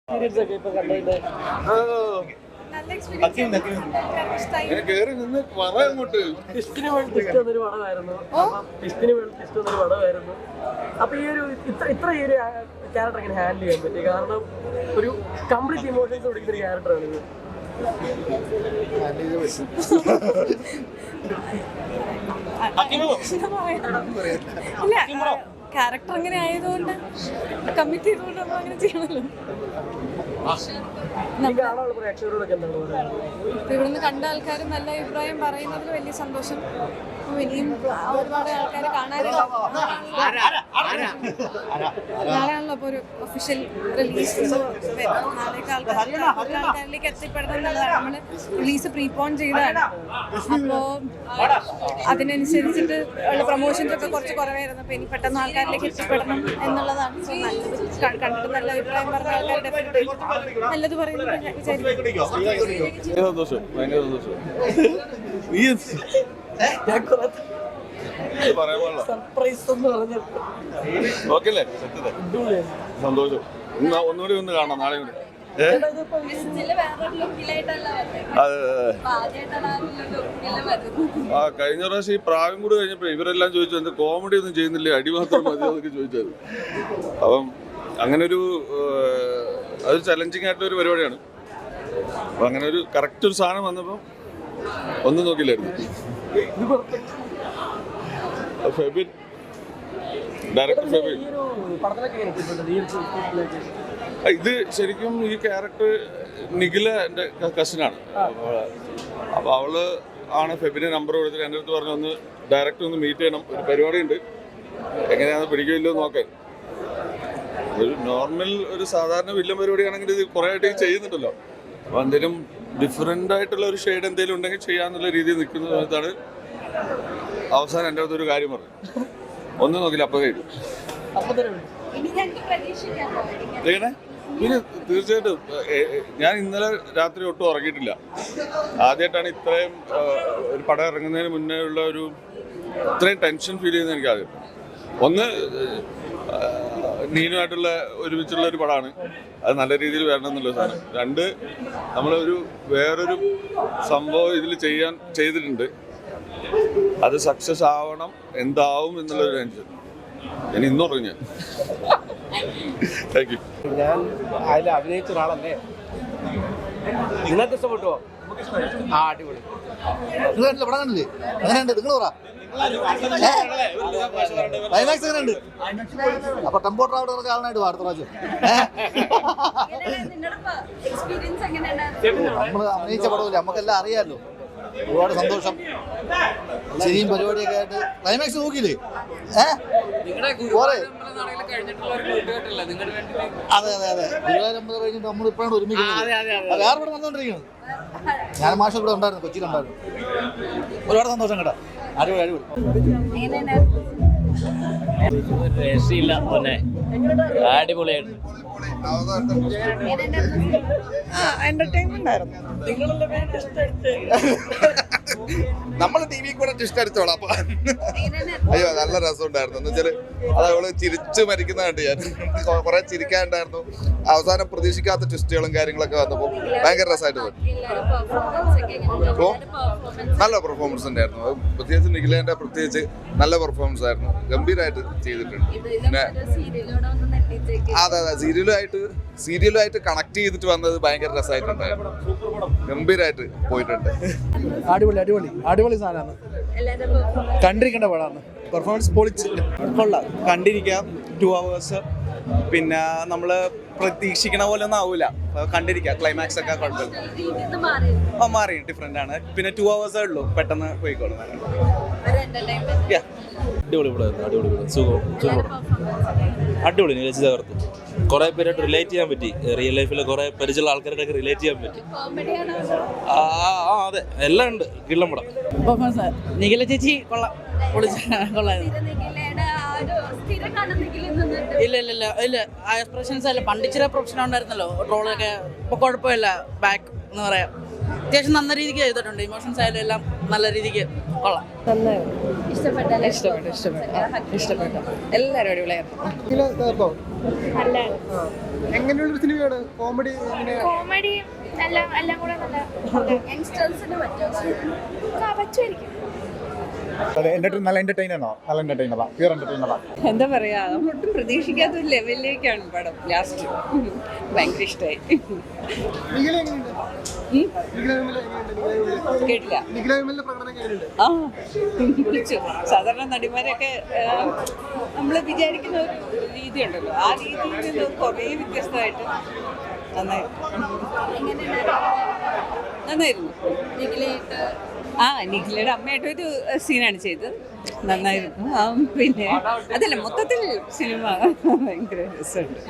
അപ്പൊ ഈ ഒരു ഇത്ര ഈ ഒരു ക്യാരക്ടർ എങ്ങനെ ഹാൻഡിൽ ചെയ്യാൻ പറ്റി? കാരണം ഒരു കംപ്ലീറ്റ് ഇമോഷൻസ് കൊടുക്കുന്ന ഒരു ക്യാരക്ടറാണ് ഇത്. ക്യാരക്ടർ അങ്ങനെ ആയതുകൊണ്ട് കമ്മിറ്റ് ചെയ്തുകൊണ്ട് നമ്മൾ അങ്ങനെ ചെയ്യണല്ലോ. ഇവിടുന്ന് കണ്ട ആൾക്കാർ നല്ല അഭിപ്രായം പറയുന്നതിൽ വലിയ സന്തോഷം. ഇനിയും ഒരുപാട് ആൾക്കാർ കാണാനുണ്ടാവും. നാളെയാണല്ലോ അപ്പോൾ ഒരു ഒഫീഷ്യൽ റിലീസ്. നാളേക്ക് ആൾക്കാരിലേക്ക് എത്തിപ്പെടണം എന്നുള്ളതാണ്. നമ്മൾ റിലീസ് പ്രീപോൺ ചെയ്തതാണ്. അപ്പോൾ അതിനനുസരിച്ചിട്ട് ഉള്ള പ്രൊമോഷൻസ് ഒക്കെ കുറച്ച് കുറവായിരുന്നു. അപ്പോൾ ഇനി പെട്ടെന്ന് ആൾക്കാരിലേക്ക് എത്തിപ്പെടണം എന്നുള്ളതാണ് നല്ലത്. കണ്ടിട്ട് നല്ല അഭിപ്രായം പറഞ്ഞ ആൾക്കാർ ഡെഫിനറ്റ് നല്ലത് പറയുന്നത് വിചാരിക്കും. സന്തോഷം. ഒന്നുകൂടി ഒന്ന് കാണാം നാളെ കൂടി. കഴിഞ്ഞ പ്രാവശ്യം ഈ പ്രായം കൂടി കഴിഞ്ഞപ്പോ ഇവരെല്ലാം ചോദിച്ചു എന്ത് കോമഡി ഒന്നും ചെയ്യുന്നില്ലേ, അടി മാത്രം മതി എന്നൊക്കെ ചോദിച്ചത്. അപ്പം അങ്ങനൊരു അതൊരു ചലഞ്ചിങ് ആയിട്ടുള്ള ഒരു പരിപാടിയാണ്. അപ്പൊ അങ്ങനെ ഒരു കറക്റ്റ് ഒരു സാധനം വന്നപ്പോ ഒന്നും നോക്കില്ലായിരുന്നു. ഫെബിൻ, ഡയറക്ടർ ഫെബിൻ. ഇത് ശരിക്കും ഈ ക്യാരക്ടർ നിഖില എൻ്റെ കസിനാണ്. അപ്പോൾ അവള് ആണ് ഫെബിന് നമ്പർ കൊടുത്തിട്ട് എൻ്റെ അടുത്ത് പറഞ്ഞു ഒന്ന് ഡയറക്ടർ ഒന്ന് മീറ്റ് ചെയ്യണം, ഒരു പരിപാടി ഉണ്ട്, എങ്ങനെയാണെന്ന് പിടിക്കില്ലോ നോക്കാൻ. ഒരു നോർമൽ ഒരു സാധാരണ വില്ലൻ പരിപാടിയാണെങ്കിൽ ഇത് കുറേ ആയിട്ട് ചെയ്യുന്നുണ്ടല്ലോ. അപ്പോൾ എന്തെങ്കിലും ഡിഫറെൻ്റ് ആയിട്ടുള്ള ഒരു ഷെയ്ഡ് എന്തെങ്കിലും ഉണ്ടെങ്കിൽ ചെയ്യാന്നുള്ള രീതിയിൽ നിൽക്കുന്ന സമയത്താണ് അവസാനം എൻ്റെ അടുത്തൊരു കാര്യം പറഞ്ഞു. ഒന്നും നോക്കില്ല, അപ്പം കഴിഞ്ഞു. എങ്ങനെ? പിന്നെ തീർച്ചയായിട്ടും ഞാൻ ഇന്നലെ രാത്രി ഒട്ടും ഉറങ്ങിയിട്ടില്ല. ആദ്യമായിട്ടാണ് ഇത്രയും ഒരു പടം ഇറങ്ങുന്നതിന് മുന്നേ ഉള്ള ഒരു ഇത്രയും ടെൻഷൻ ഫീൽ ചെയ്യുന്നത് എനിക്ക് ആദ്യം. ഒന്ന് നീനുമായിട്ടുള്ള ഒരുമിച്ചുള്ള ഒരു പടമാണ്, അത് നല്ല രീതിയിൽ വരണം എന്നുള്ള സാധനം. രണ്ട്, നമ്മളൊരു വേറൊരു സംഭവം ഇതിൽ ചെയ്തിട്ടുണ്ട്, അത് സക്സസ് ആവണം, എന്താവും എന്നുള്ളൊരു ടെൻഷൻ. ഞാൻ ഇന്നും ഉറങ്ങി. Thank you. ഞാൻ അതിൽ അഭിനയിച്ച ഒരാളല്ലേ. നിങ്ങൾക്ക് ഇഷ്ടപ്പെട്ടോ? ആ, അടിപൊളി. പടം കണ്ടില്ലേ? എങ്ങനെയുണ്ട്? നിങ്ങൾ പറ. ക്ലൈമാക്സ് എങ്ങനെയുണ്ട്? അപ്പൊ ടെമ്പോ ട്രാവലർ കാണാനായിട്ട് അടുത്ത പ്രാവശ്യം നമ്മള് അഭിനയിച്ച പടമില്ല, നമുക്കെല്ലാം അറിയാമല്ലോ. ഒരുപാട് സന്തോഷം. ശരിയും പരിപാടിയൊക്കെ ആയിട്ട് ക്ലൈമാക്സ് നോക്കിയില്ലേ? അതെ അതെ അതെ. ഗുരുവായൂരമ്പലം കഴിഞ്ഞിട്ട് നമ്മൾ ഇപ്പോഴാണ് ഒരുമിക്കുന്നത്. വേറെ ഇവിടെ വന്നുകൊണ്ടിരിക്കുന്നത്. ഞാൻ മാഷ് ഇവിടെ ഉണ്ടായിരുന്നു, കൊച്ചിയിലുണ്ടായിരുന്നു. ഒരുപാട് സന്തോഷം കേട്ടോ. അടിപൊളി അടിപൊളി. രക്ഷയില്ല പൊന്നെ, അടിപൊളിയായിരുന്നു. എന്റർടൈൻമെന്റ് ആയിരുന്നു. നമ്മള് ടി വി കൂടെ ട്വിസ്റ്റ് അടിച്ചോളാം. അപ്പൊ അയ്യോ നല്ല രസമുണ്ടായിരുന്നു. എന്ന് വെച്ചാല് അത് അവള് ചിരിച്ചു മരിക്കുന്നതായിട്ട് ഞാൻ കുറെ ചിരിക്കാനുണ്ടായിരുന്നു. അവസാനം പ്രതീക്ഷിക്കാത്ത ട്വിസ്റ്റുകളും കാര്യങ്ങളൊക്കെ വന്നപ്പോൾ ഭയങ്കര രസമായിട്ട് പോയി. അപ്പോൾ നല്ല പെർഫോമൻസ് ഉണ്ടായിരുന്നു. പ്രത്യേകിച്ച് നിഖിലേന്റെ പ്രത്യേകിച്ച് നല്ല പെർഫോമൻസ് ആയിരുന്നു. ഗംഭീരമായിട്ട് ചെയ്തിട്ടുണ്ട്. പിന്നെ അതെ അതെ, സീരിയലുമായിട്ട് കണക്ട് ചെയ്തിട്ട് വന്നത് ഭയങ്കര രസമായിട്ടുണ്ടായിരുന്നു. ഗംഭീരമായിട്ട് പോയിട്ടുണ്ട്. അടിപൊളി അടിപൊളി അടിപൊളി സാധനമാണ്. കണ്ടിരിക്കേണ്ട പടമാണ്. പെർഫോമൻസ് പൊളിച്ച് കൊള്ളാം, കണ്ടിരിക്കാം. 2 hours. പിന്നെ നമ്മള് പ്രതീക്ഷിക്കണ പോലെ ഒന്നും ആവൂല, കണ്ടിരിക്കാം. ക്ലൈമാക്സ് ഒക്കെ കുഴപ്പമില്ല, മാറി ഡിഫറെന്റ് ആണ്. പിന്നെ 2 hours ഉള്ളൂ, പെട്ടെന്ന് പോയിക്കോളും. അടിപൊളി പടമായിരുന്നു, അടിപൊളി പടം, സുഖം അടിപൊളി. നിലച്ച് തകർത്തു. കുറെ പേരായിട്ട് റിലേറ്റ് ചെയ്യാൻ പറ്റി. റിയൽ ലൈഫിൽ കുറെ പരിചയമുള്ള ആൾക്കാരായിട്ടൊക്കെ റിലേറ്റ് ചെയ്യാൻ പറ്റി. അതെ, എല്ലാം ഉണ്ട്. കിള്ളം പടം. നിഖില ചേച്ചി കൊള്ളാം, കൊള്ളായിരുന്നു. ഇല്ല ഇല്ല ഇല്ല ഇല്ല, ആ എക്സ്പ്രഷൻസ് അല്ല. പണ്ടിച്ചിരി പ്രൊഫഷൻ ഉണ്ടായിരുന്നല്ലോ ട്രോളൊക്കെ. ഇപ്പോൾ കുഴപ്പമില്ല, ബാക്ക് എന്ന് പറയാം. അത്യാവശ്യം നല്ല രീതിക്ക് ചെയ്തിട്ടുണ്ട്. ഇമോഷൻസ് ആയാലും എല്ലാം നല്ല രീതിക്ക് കൊള്ളാം. ഇഷ്ടപ്പെട്ടു. എല്ലാവരും അടിപൊളിയായിരുന്നു. എങ്ങനെയുള്ളൊരു സിനിമയാണ്? കോമഡി കോമഡി എല്ലാം കൂടെ നല്ല യങ്സ്റ്റേഴ്സിന് പറ്റുമായിരിക്കും. നല്ല എന്റർടൈനറാ, പ്യൂർ എന്റർടൈനറാ. എന്താ പറയാ, നമ്മളൊട്ടും പ്രതീക്ഷിക്കാത്ത ഒരു ലെവലിലേക്കാണ് പടം ലാസ്റ്റ്. ഭയങ്കര ഇഷ്ടമായി. കേട്ടില്ല. ആ വിളിച്ചു. സാധാരണ നടിമാരൊക്കെ നമ്മൾ വിചാരിക്കുന്ന ഒരു രീതി ഉണ്ടല്ലോ, ആ രീതിയിൽ നിന്ന് കുറേ വ്യത്യസ്തമായിട്ട് നന്നായിരുന്നു. നിഖിലയുടെ അമ്മയായിട്ടൊരു സീനാണ് ചെയ്തത്, നന്നായിരുന്നു. പിന്നെ അതല്ല, മൊത്തത്തിൽ സിനിമ ഭയങ്കര രസമുണ്ട്.